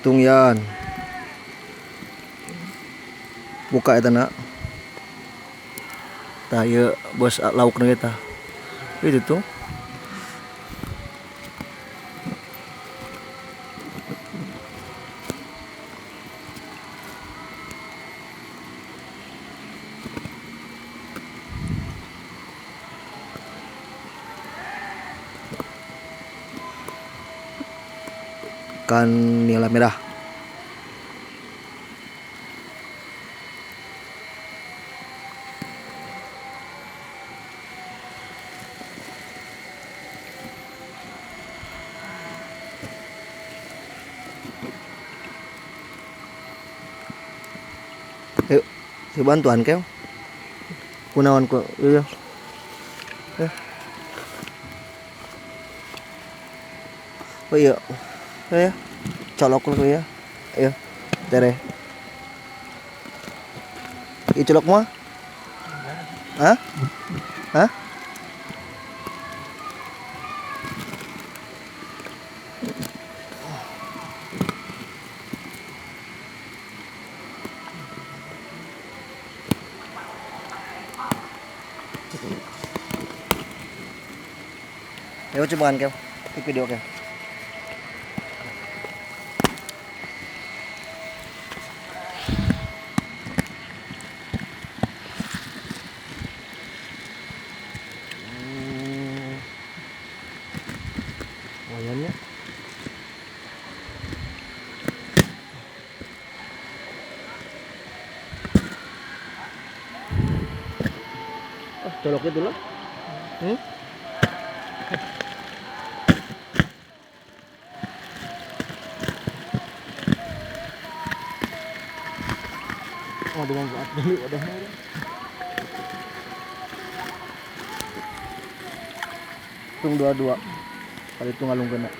hitung yan. Buka eta na. Tah ieu bos laukna kita. Itu tuh. Ikan nila merah. Yuk, si bantuan keo. Kunaon ku iya. Oh iya. Ya. Colok lu ya. Ayo. Tere. I colok mah? Hah? Hah? Ayo coba kan keo. Di video keo. Wayangnya. Colok itu lah. Oh, dengan saat dulu udah mulai. Hitung 22 kali itu ngalung kena.